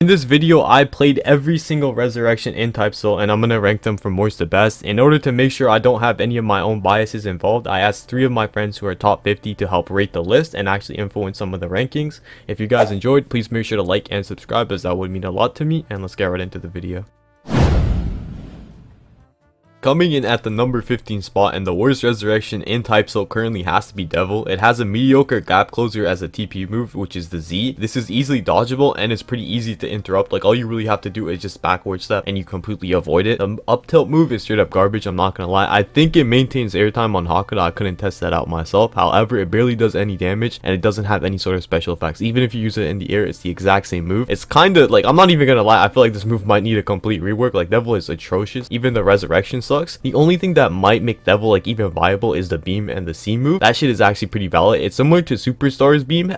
this video, I played every single Resurrection in type soul, and I'm gonna rank them from worst to best. In order to make sure I don't have any of my own biases involved, I asked 3 of my friends who are top 50 to help rate the list and actually influence some of the rankings. If you guys enjoyed, please make sure to like and subscribe, as that would mean a lot to me, and let's get right into the video. Coming in at the number 15 spot and the worst Resurrection in type soul currently has to be Devil. It has a mediocre gap closer as a TP move, which is the Z. This is easily dodgeable and it's pretty easy to interrupt. Like, all you really have to do is just backward step and you completely avoid it. The up tilt move is straight up garbage, I'm not gonna lie. I think it maintains airtime on Hakuda. I couldn't test that out myself. However, it barely does any damage and it doesn't have any sort of special effects. Even if you use it in the air, it's the exact same move. It's kind of like, I'm not even gonna lie, I feel like this move might need a complete rework. Like, Devil is atrocious. Even the Resurrection sucks. The only thing that might make Devil like even viable is the beam and the C move. That shit is actually pretty valid. It's similar to Superstar's beam.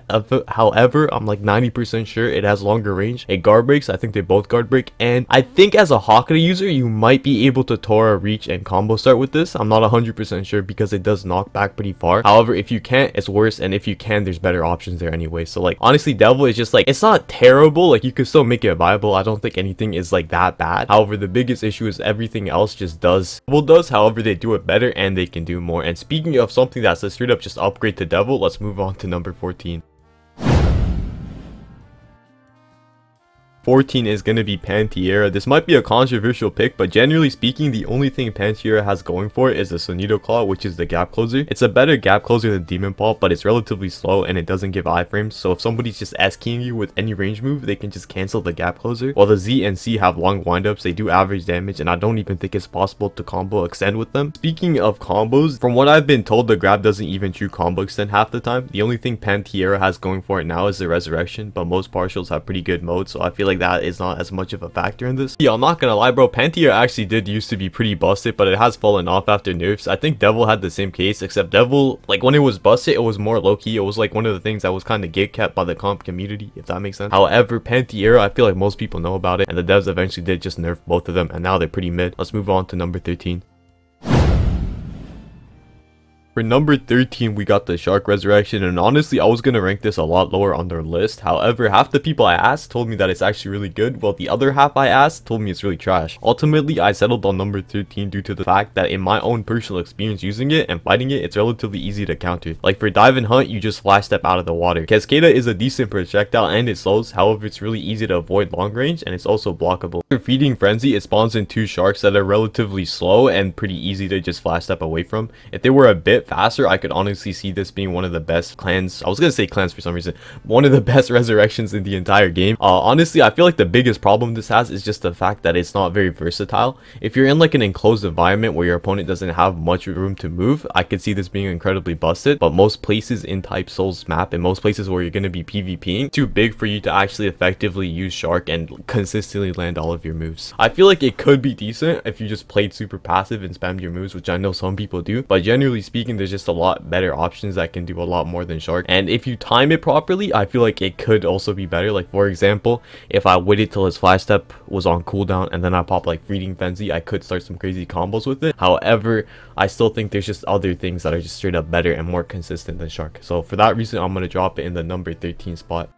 However, I'm like 90% sure it has longer range. It guard breaks. I think they both guard break, and I think as a Hakuda user you might be able to Tora, reach, and combo start with this. I'm not 100% sure because it does knock back pretty far. However, if you can't, it's worse, and if you can, there's better options there anyway. So like, honestly, Devil is just like, it's not terrible. Like, you could still make it viable. I don't think anything is like that bad. However, the biggest issue is everything else just does. Devil does. However, they do it better and they can do more. And speaking of something that's a straight up just upgrade to Devil, let's move on to number 14. 14 is going to be Pantera. This might be a controversial pick, but generally speaking, the only thing Pantera has going for it is the Sonido Claw, which is the gap closer. It's a better gap closer than Demon Paw, but it's relatively slow and it doesn't give iframes. So if somebody's just S-keying you with any range move, they can just cancel the gap closer. While the Z and C have long windups, they do average damage, and I don't even think it's possible to combo extend with them. Speaking of combos, from what I've been told, the grab doesn't even true combo extend half the time. The only thing Pantera has going for it now is the Resurrection, but most partials have pretty good modes, so I feel like that is not as much of a factor in this. Yeah, I'm not gonna lie, bro, Pantera actually did used to be pretty busted, but it has fallen off after nerfs. I think Devil had the same case, except Devil, like, when it was busted, it was more low-key. It was like one of the things that was kind of gatekept by the comp community, if that makes sense. However, Pantera, I feel like most people know about it, and the devs eventually did just nerf both of them, and now they're pretty mid. Let's move on to number 13. For number 13, we got the Shark Resurrection, and honestly, I was going to rank this a lot lower on their list. However, half the people I asked told me that it's actually really good, while the other half I asked told me it's really trash. Ultimately, I settled on number 13 due to the fact that in my own personal experience using it and fighting it, it's relatively easy to counter. Like for Dive and Hunt, you just flash step out of the water. Cascada is a decent projectile and it slows, however, it's really easy to avoid long range and it's also blockable. For Feeding Frenzy, it spawns in 2 sharks that are relatively slow and pretty easy to just flash step away from. If they were a bit faster, I could honestly see this being one of the best clans. I was gonna say clans for some reason. One of the best resurrections in the entire game. Honestly, I feel like the biggest problem this has is just the fact that it's not very versatile. If you're in like an enclosed environment where your opponent doesn't have much room to move, I could see this being incredibly busted. But most places in type soul's map and most places where you're gonna be PvPing, too big for you to actually effectively use Shark and consistently land all of your moves. I feel like it could be decent if you just played super passive and spammed your moves, which I know some people do, but generally speaking, there's just a lot better options that can do a lot more than Shark. And if you time it properly, I feel like it could also be better. Like for example, if I waited till his flash step was on cooldown and then I pop like Feeding Frenzy, I could start some crazy combos with it. However, I still think there's just other things that are just straight up better and more consistent than Shark. So for that reason, I'm going to drop it in the number 13 spot.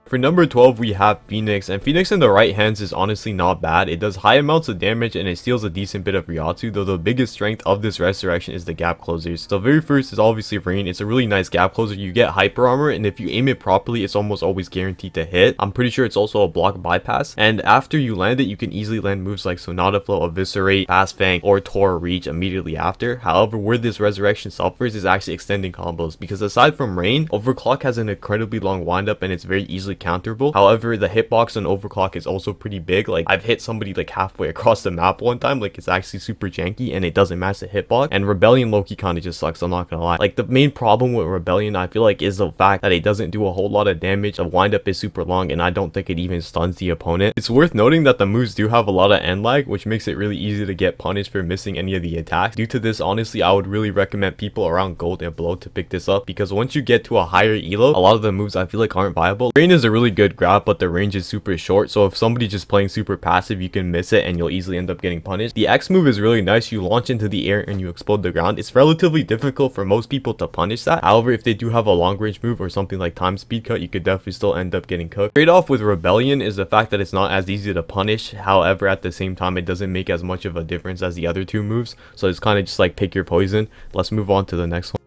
For number 12, we have Phoenix, and Phoenix in the right hands is honestly not bad. It does high amounts of damage and it steals a decent bit of Ryatsu, though the biggest strength of this resurrection is the gap closers. So very first is obviously Rain. It's a really nice gap closer. You get hyper armor, and if you aim it properly, it's almost always guaranteed to hit. I'm pretty sure it's also a block bypass, and after you land it, you can easily land moves like Sonata Flow, Eviscerate, Fast Fang, or Tor Reach immediately after. However, where this resurrection suffers is actually extending combos, because aside from Rain, Overclock has an incredibly long windup and it's very easily counterable. However, the hitbox on Overclock is also pretty big. Like, I've hit somebody like halfway across the map one time. Like, it's actually super janky and it doesn't match the hitbox. And Rebellion low-key kind of just sucks, I'm not gonna lie. Like, the main problem with Rebellion, I feel like, is the fact that it doesn't do a whole lot of damage. The windup is super long and I don't think it even stuns the opponent. It's worth noting that the moves do have a lot of end lag, which makes it really easy to get punished for missing any of the attacks. Due to this, honestly, I would really recommend people around gold and below to pick this up, because once you get to a higher elo, a lot of the moves I feel like aren't viable. Rain is a really good grab, but the range is super short, so if somebody's just playing super passive, you can miss it and you'll easily end up getting punished. The X move is really nice. You launch into the air and you explode the ground. It's relatively difficult for most people to punish that. However, if they do have a long range move or something like time speed cut, you could definitely still end up getting cooked. Trade off with Rebellion is the fact that it's not as easy to punish. However, at the same time, it doesn't make as much of a difference as the other two moves, so it's kind of just like pick your poison. Let's move on to the next one.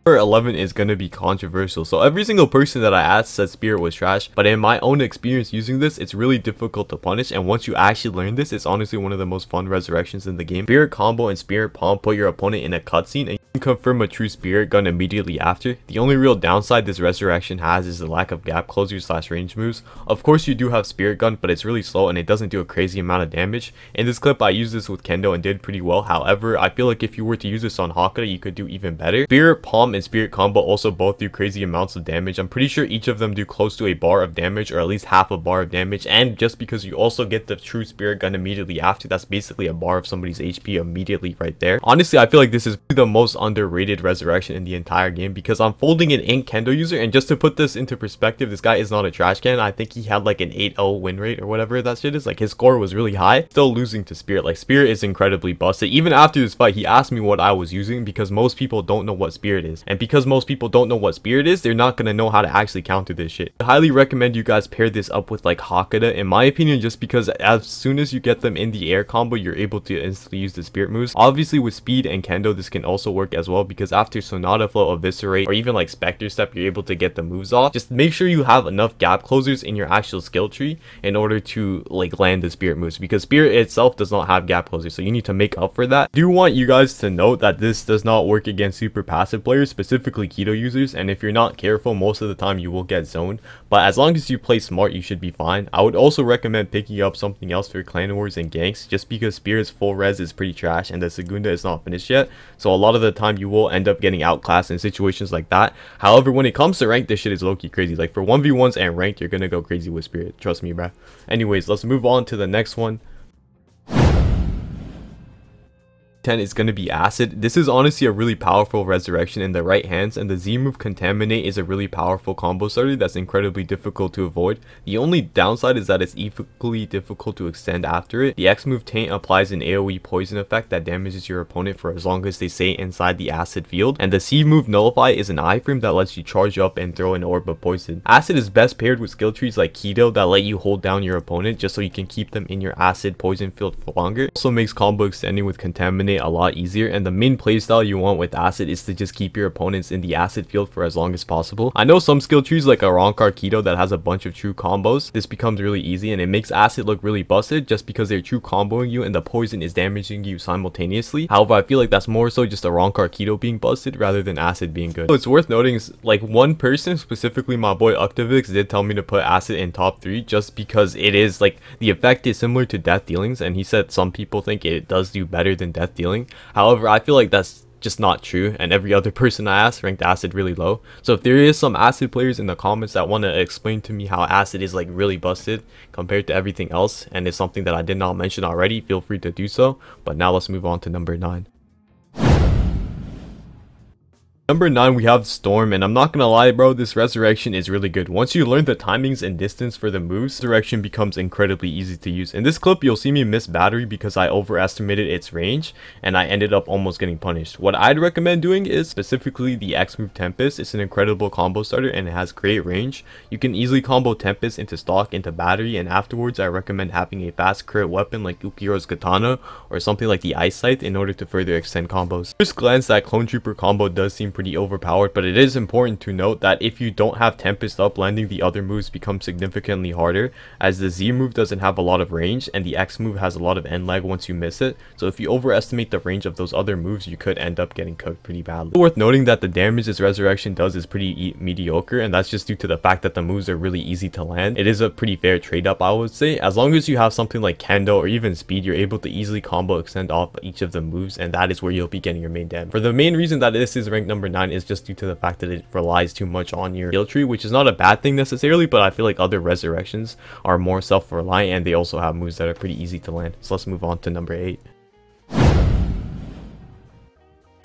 Number 11 is going to be controversial. So every single person that I asked said Spirit was trash, but in my own experience using this, it's really difficult to punish, and once you actually learn this, it's honestly one of the most fun resurrections in the game. Spirit combo and Spirit palm put your opponent in a cutscene, and you can confirm a true Spirit gun immediately after. The only real downside this resurrection has is the lack of gap closers / range moves. Of course you do have Spirit gun, but it's really slow and it doesn't do a crazy amount of damage. In this clip I used this with Kendo and did pretty well. However, I feel like if you were to use this on Hakata, you could do even better. Spirit palm and Spirit combo also both do crazy amounts of damage. I'm pretty sure each of them do close to a bar of damage, or at least half a bar of damage, and just because you also get the true Spirit gun immediately after, that's basically a bar of somebody's HP immediately right there. Honestly, I feel like this is the most underrated resurrection in the entire game, because I'm folding an Ink Kendo user, and just to put this into perspective, this guy is not a trash can. I think he had like an 8-0 win rate or whatever that shit is. Like, his score was really high, still losing to Spirit. Like, Spirit is incredibly busted. Even after this fight, he asked me what I was using, because most people don't know what Spirit is, and because most people don't know what Spirit is, they're not gonna know how to actually counter this shit. I highly recommend you guys pair this up with like Hakata, in my opinion, just because as soon as you get them in the air combo, you're able to instantly use the Spirit moves. Obviously with Speed and Kendo, this can also work as well, because after Sonata Flow, Eviscerate, or even like Spectre Step, you're able to get the moves off. Just make sure you have enough gap closers in your actual skill tree in order to like land the Spirit moves, because Spirit itself does not have gap closers, so you need to make up for that. I do want you guys to note that this does not work against super passive players, specifically Keto users, and if you're not careful, most of the time you will get zoned, but as long as you play smart, you should be fine. I would also recommend picking up something else for clan wars and ganks, just because Spirit's full res is pretty trash and the Segunda is not finished yet, so a lot of the time you will end up getting outclassed in situations like that. However, when it comes to rank, this shit is low-key crazy. Like, for 1v1s and ranked, you're gonna go crazy with Spirit, trust me, bruh. Anyways, let's move on to the next one. 10 is going to be Acid. This is honestly a really powerful resurrection in the right hands, and the Z move Contaminate is a really powerful combo starter that's incredibly difficult to avoid. The only downside is that it's equally difficult to extend after it. The X move Taint applies an AoE poison effect that damages your opponent for as long as they stay inside the acid field, and the C move Nullify is an iframe that lets you charge up and throw an orb of poison. Acid is best paired with skill trees like Keto that let you hold down your opponent just so you can keep them in your acid poison field for longer. It also makes combo extending with Contaminate a lot easier, and the main playstyle you want with Acid is to just keep your opponents in the acid field for as long as possible. I know some skill trees like Arrancar Keto that has a bunch of true combos, this becomes really easy, and it makes Acid look really busted just because they're true comboing you and the poison is damaging you simultaneously. However, I feel like that's more so just Arrancar Keto being busted rather than Acid being good. So it's worth noting, like, one person, specifically my boy Octavix, did tell me to put Acid in top 3 just because it is like the effect is similar to death dealings, and he said some people think it does do better than death dealing. However, I feel like that's just not true, and every other person I asked ranked Acid really low. So if there is some Acid players in the comments that want to explain to me how Acid is like really busted compared to everything else, and it's something that I did not mention already, feel free to do so. But now let's move on to number 9. Number 9, we have Storm, and I'm not gonna lie, bro, this resurrection is really good. Once you learn the timings and distance for the moves, resurrection becomes incredibly easy to use. In this clip, you'll see me miss battery because I overestimated its range, and I ended up almost getting punished. What I'd recommend doing is specifically the X move Tempest. It's an incredible combo starter, and it has great range. You can easily combo Tempest into stock, into battery, and afterwards, I recommend having a fast crit weapon like Ukiro's Katana, or something like the Ice Scythe in order to further extend combos. First glance, that Clone Trooper combo does seem pretty overpowered, but it is important to note that if you don't have Tempest up, landing the other moves becomes significantly harder, as the Z move doesn't have a lot of range and the X move has a lot of end lag once you miss it. So if you overestimate the range of those other moves, you could end up getting cooked pretty badly. It's worth noting that the damage this resurrection does is pretty mediocre, and that's just due to the fact that the moves are really easy to land. It is a pretty fair trade up, I would say. As long as you have something like Kendo or even Speed, you're able to easily combo extend off each of the moves, and that is where you'll be getting your main damage. For the main reason that this is ranked number 9 is just due to the fact that it relies too much on your skill tree, which is not a bad thing necessarily, but I feel like other resurrections are more self-reliant and they also have moves that are pretty easy to land. So let's move on to number 8.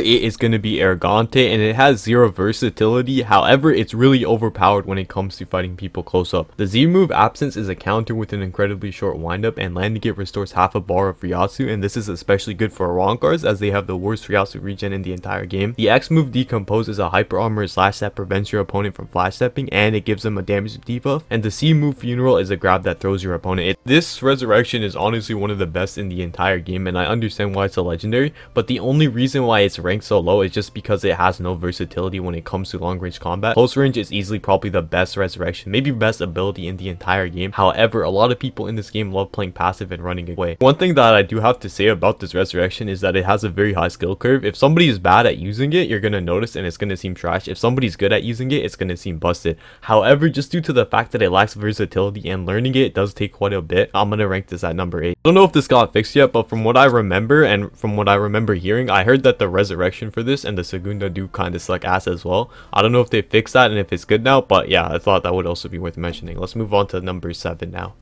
It is going to be Arrancar, and it has 0 versatility. However, it's really overpowered when it comes to fighting people close up. The Z move Absence is a counter with an incredibly short windup, and landing it restores half a bar of Ryatsu, and this is especially good for Arrancars as they have the worst Ryatsu regen in the entire game. The X move Decompose is a hyper armor slash that prevents your opponent from flash stepping, and it gives them a damage debuff. And the C move Funeral is a grab that throws your opponent. This Resurrection is honestly one of the best in the entire game, and I understand why it's a legendary, but the only reason why it's ranked so low is just because it has no versatility when it comes to long range combat. Close range is easily probably the best Resurrection, maybe best ability in the entire game. However, a lot of people in this game love playing passive and running away. One thing that I do have to say about this Resurrection is that it has a very high skill curve. If somebody is bad at using it, you're gonna notice and it's gonna seem trash. If somebody's good at using it, it's gonna seem busted. However, just due to the fact that it lacks versatility and learning it does take quite a bit, I'm gonna rank this at number 8. I don't know if this got fixed yet, but from what I remember and from what I remember hearing, I heard that the Resurrection for this and the Segunda do kind of suck ass as well. I don't know if they fixed that and if it's good now, but yeah, I thought that would also be worth mentioning. Let's move on to number 7 now.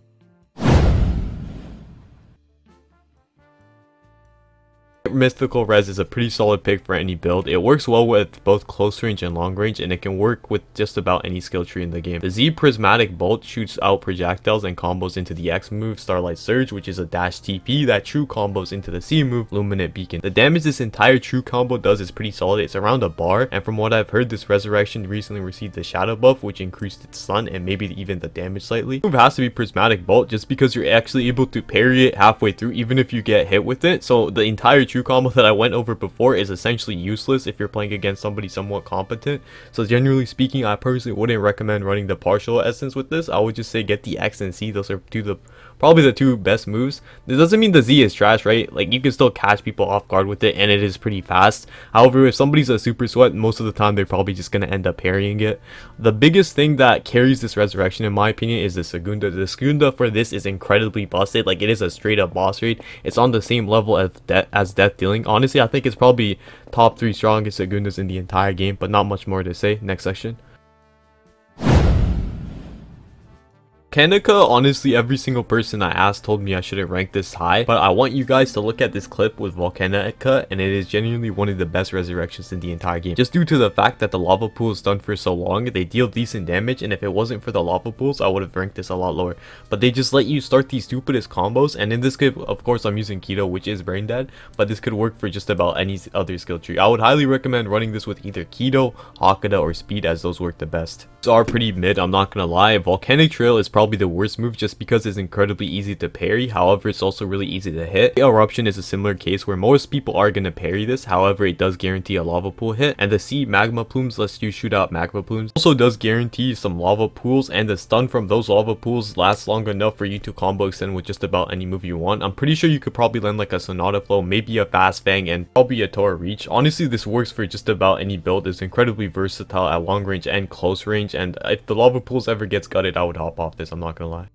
Mythical Res is a pretty solid pick for any build. It works well with both close range and long range, and it can work with just about any skill tree in the game. The Z Prismatic Bolt shoots out projectiles and combos into the X move Starlight Surge, which is a dash TP that true combos into the C move Luminant Beacon. The damage this entire true combo does is pretty solid. It's around a bar, and from what I've heard, this Resurrection recently received the shadow buff, which increased its stun and maybe even the damage slightly. The move has to be Prismatic Bolt just because you're actually able to parry it halfway through even if you get hit with it. So the entire true combo that I went over before is essentially useless if you're playing against somebody somewhat competent. So generally speaking, I personally wouldn't recommend running the partial essence with this. I would just say get the X and C. Those are probably the two best moves. This doesn't mean the Z is trash, right? Like, you can still catch people off guard with it and it is pretty fast. However, if somebody's a super sweat, most of the time they're probably just going to end up parrying it. The biggest thing that carries this Resurrection in my opinion is the Segunda. The Segunda for this is incredibly busted. Like, it is a straight up boss raid. It's on the same level as Death Dealing. Honestly, I think it's probably top 3 strongest Segundas in the entire game, but not much more to say. Next section. Volcanica, honestly, every single person I asked told me I shouldn't rank this high, but I want you guys to look at this clip with Volcanica, and it is genuinely one of the best Resurrections in the entire game. Just due to the fact that the lava pool is stunned for so long, they deal decent damage, and if it wasn't for the lava pools, I would have ranked this a lot lower. But they just let you start these stupidest combos, and in this clip, of course, I'm using Keto, which is brain dead, but this could work for just about any other skill tree. I would highly recommend running this with either Keto, Hakata, or Speed, as those work the best. These are pretty mid, I'm not gonna lie. Volcanic Trail is probably the worst move just because it's incredibly easy to parry. However, it's also really easy to hit. Eruption is a similar case where most people are going to parry this. However, it does guarantee a lava pool hit, and the C Magma Plumes lets you shoot out magma plumes. Also does guarantee some lava pools, and the stun from those lava pools lasts long enough for you to combo extend with just about any move you want. I'm pretty sure you could probably land like a Sonata Flow, maybe a Fast Fang, and probably a Tora Reach. Honestly, this works for just about any build. It's incredibly versatile at long range and close range, and if the lava pools ever gets gutted, I would hop off this, I'm not gonna lie.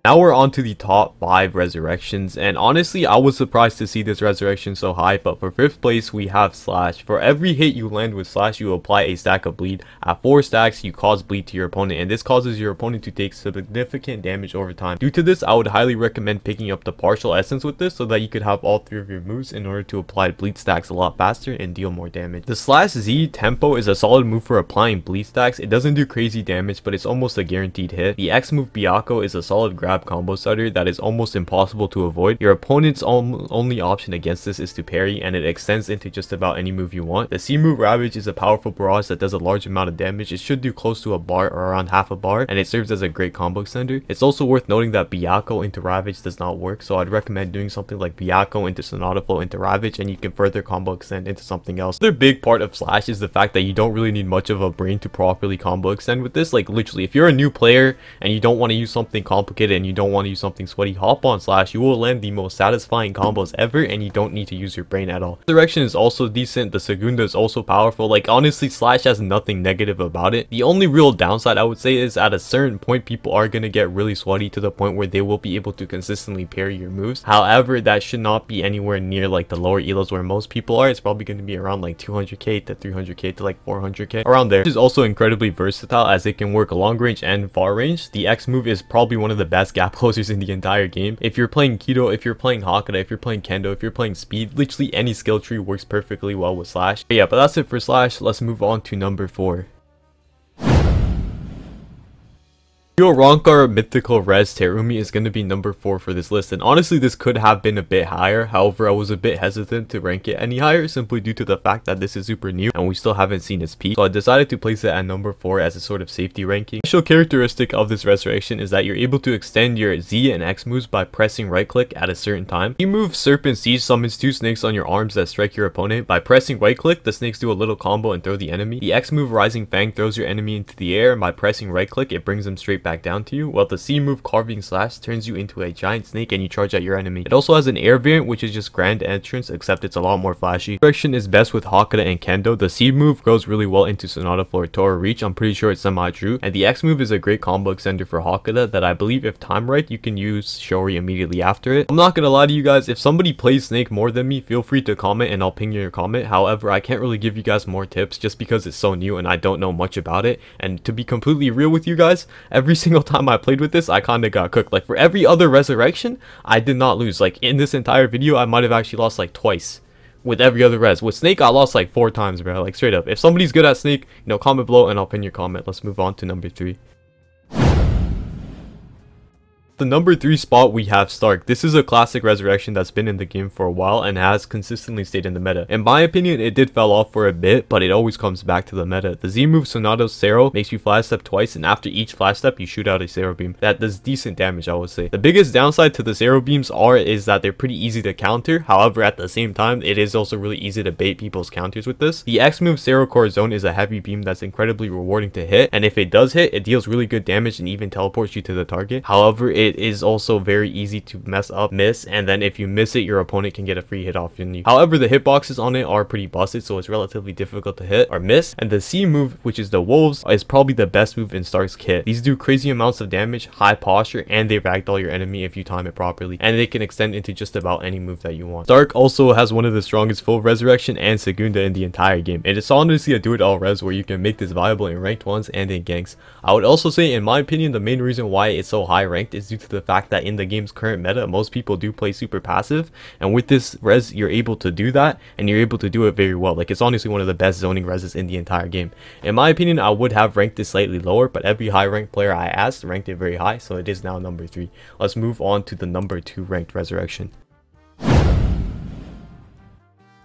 Now we're on to the top 5 Resurrections, and honestly I was surprised to see this Resurrection so high, but for 5th place we have Slash. For every hit you land with Slash, you apply a stack of bleed. At 4 stacks, you cause bleed to your opponent, and this causes your opponent to take significant damage over time. Due to this, I would highly recommend picking up the partial essence with this so that you could have all 3 of your moves in order to apply bleed stacks a lot faster and deal more damage. The Slash Z Tempo is a solid move for applying bleed stacks. It doesn't do crazy damage, but it's almost a guaranteed hit. The X move Byakko is a solid grab combo starter that is almost impossible to avoid. Your opponent's only option against this is to parry, and it extends into just about any move you want. The C move Ravage is a powerful barrage that does a large amount of damage. It should do close to a bar or around half a bar, and it serves as a great combo extender. It's also worth noting that Byakko into Ravage does not work, so I'd recommend doing something like Byakko into Sonata Flow into Ravage, and you can further combo extend into something else. Another big part of Slash is the fact that you don't really need much of a brain to properly combo extend with this. Like, literally, if you're a new player and you don't want to use something complicated and you don't want to use something sweaty, hop on Slash. You will land the most satisfying combos ever, and you don't need to use your brain at all. Resurrection is also decent. The Segunda is also powerful. Like, honestly, Slash has nothing negative about it. The only real downside I would say is at a certain point people are going to get really sweaty to the point where they will be able to consistently parry your moves. However, that should not be anywhere near like the lower elos where most people are. It's probably going to be around like 200k to 300k to like 400k, around there. It is also incredibly versatile as it can work long range and far range. The X move is probably one of the best best gap closers in the entire game. If you're playing Keto, if you're playing Hakata, if you're playing Kendo, if you're playing Speed, literally any skill tree works perfectly well with Slash. But yeah, but that's it for Slash. Let's move on to number 4. Arrancar Mythical Res Terumi is going to be number 4 for this list, and honestly this could have been a bit higher. However, I was a bit hesitant to rank it any higher simply due to the fact that this is super new and we still haven't seen its peak, so I decided to place it at number 4 as a sort of safety ranking. The special characteristic of this resurrection is that you're able to extend your Z and X moves by pressing right click at a certain time. The move Serpent Siege summons 2 snakes on your arms that strike your opponent. By pressing right click, the snakes do a little combo and throw the enemy. The X move Rising Fang throws your enemy into the air, and by pressing right click it brings them straight back down to you, while the C move Carving Slash turns you into a giant snake and you charge at your enemy. It also has an air variant which is just Grand Entrance, except it's a lot more flashy. Resurrection is best with Hakata and Kendo. The C move goes really well into Sonata Floor Tora Reach, I'm pretty sure it's semi-true, and the X move is a great combo extender for Hakata that I believe if timed right you can use Shori immediately after it. I'm not gonna lie to you guys, if somebody plays Snake more than me, feel free to comment and I'll ping your comment. However, I can't really give you guys more tips just because it's so new and I don't know much about it, and to be completely real with you guys, every single time I played with this I kind of got cooked. Like for every other resurrection I did not lose. Like in this entire video I might have actually lost like twice with every other res. With Snake I lost like 4 times, bro. Like straight up. If somebody's good at Snake, you know, comment below and I'll pin your comment. Let's move on to number 3. The number 3 spot we have Stark. This is a classic resurrection that's been in the game for a while and has consistently stayed in the meta. In my opinion, it did fell off for a bit, but it always comes back to the meta. The Z move Sonato Sero makes you flash step twice, and after each flash step you shoot out a Sero beam. That does decent damage, I would say. The biggest downside to the Sero beams is that they're pretty easy to counter. However, at the same time, it is also really easy to bait people's counters with this. The X move Sero Core Zone is a heavy beam that's incredibly rewarding to hit, and if it does hit, it deals really good damage and even teleports you to the target. However, it is also very easy to mess up, miss, and then if you miss it, your opponent can get a free hit off on you. However, the hitboxes on it are pretty busted, so it's relatively difficult to hit or miss. And the C move, which is the Wolves, is probably the best move in Stark's kit. These do crazy amounts of damage, high posture, and they ragdoll your enemy if you time it properly, and they can extend into just about any move that you want. Stark also has one of the strongest full resurrection and Segunda in the entire game, and it's honestly a do-it-all res where you can make this viable in ranked ones and in ganks. I would also say, in my opinion, the main reason why it's so high ranked is due to the fact that in the game's current meta, most people do play super passive, and with this res you're able to do that, and you're able to do it very well. Like, it's honestly one of the best zoning reses in the entire game. In my opinion, I would have ranked this slightly lower, but every high ranked player I asked ranked it very high, so it is now number 3. Let's move on to the number 2 ranked resurrection.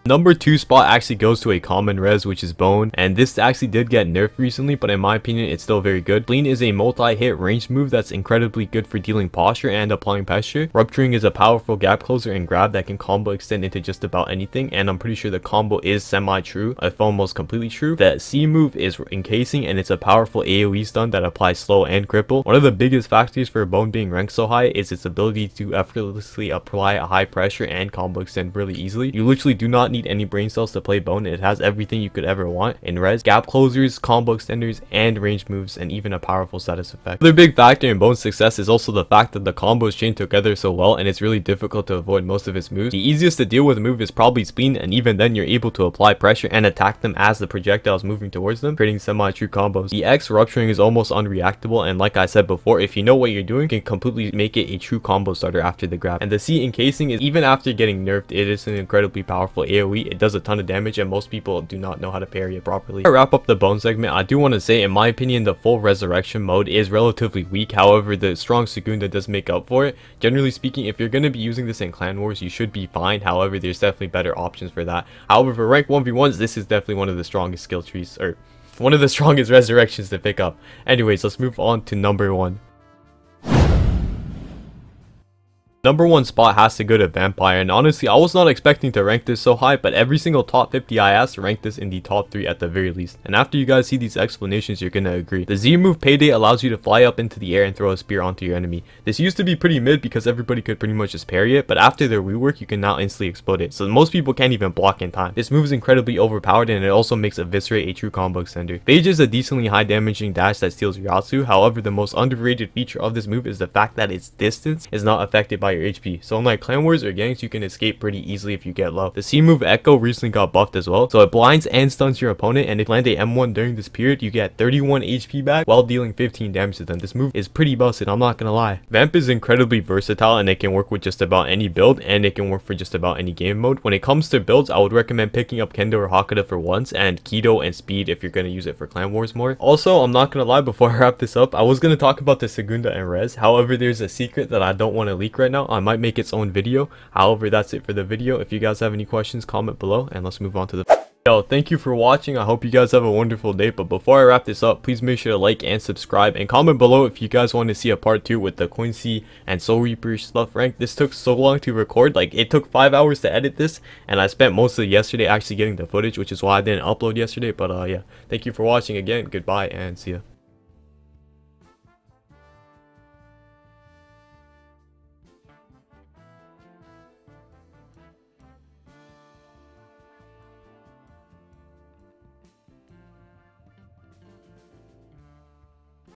Number 2 spot actually goes to a common res, which is Bone, and this actually did get nerfed recently, but in my opinion it's still very good. Spleen is a multi-hit ranged move that's incredibly good for dealing posture and applying pressure. Rupturing is a powerful gap closer and grab that can combo extend into just about anything, and I'm pretty sure the combo is semi-true, if almost completely true. The C move is encasing, and it's a powerful AoE stun that applies slow and cripple. One of the biggest factors for Bone being ranked so high is its ability to effortlessly apply a high pressure and combo extend really easily. You literally do not need any brain cells to play Bone. It has everything you could ever want in res: gap closers, combo extenders, and range moves, and even a powerful status effect. Another big factor in Bone's success is also the fact that the combos chain together so well, and it's really difficult to avoid most of its moves. The easiest to deal with move is probably Spleen, and even then you're able to apply pressure and attack them as the projectile is moving towards them, creating semi-true combos. The X Rupturing is almost unreactable, and like I said before, if you know what you're doing, you can completely make it a true combo starter after the grab. And the C Encasing is, even after getting nerfed, it is an incredibly powerful AoE. It does a ton of damage, and most people do not know how to parry it properly. To wrap up the Bone segment, I do want to say, in my opinion, the full resurrection mode is relatively weak. However, the strong Segunda does make up for it. Generally speaking, if you're going to be using this in Clan Wars, you should be fine. However, there's definitely better options for that. However, for rank 1v1s, this is definitely one of the strongest skill trees, or one of the strongest resurrections to pick up. Anyways, let's move on to number 1. Number 1 spot has to go to Vampire, and honestly I was not expecting to rank this so high, but every single top 50 I asked ranked this in the top 3 at the very least. And after you guys see these explanations, you're gonna agree. The Z move Payday allows you to fly up into the air and throw a spear onto your enemy. This used to be pretty mid because everybody could pretty much just parry it, but after their rework you can now instantly explode it, so most people can't even block in time. This move is incredibly overpowered, and it also makes Eviscerate a true combo extender. Phage is a decently high damaging dash that steals Ryatsu. However, the most underrated feature of this move is the fact that its distance is not affected by your HP. So unlike clan wars or gangs, you can escape pretty easily if you get low. The C move Echo recently got buffed as well, so it blinds and stuns your opponent, and if you land a M1 during this period, you get 31 HP back while dealing 15 damage to them. This move is pretty busted, I'm not gonna lie. Vamp is incredibly versatile and it can work with just about any build, and it can work for just about any game mode. When it comes to builds, I would recommend picking up Kendo or Hakata for once, and Keto and Speed if you're gonna use it for clan wars more. Also, I'm not gonna lie, before I wrap this up, I was gonna talk about the Segunda and Res. However, there's a secret that I don't want to leak right now. I might make its own video. However, that's it for the video. If you guys have any questions, comment below, and let's move on to the Yo, thank you for watching. I hope you guys have a wonderful day, but before I wrap this up, please make sure to like and subscribe, and comment below if you guys want to see a part 2 with the Quincy and Soul Reaper stuff rank. This took so long to record, like it took 5 hours to edit this, and I spent most of yesterday actually getting the footage, which is why I didn't upload yesterday. But yeah, thank you for watching again. Goodbye and see ya.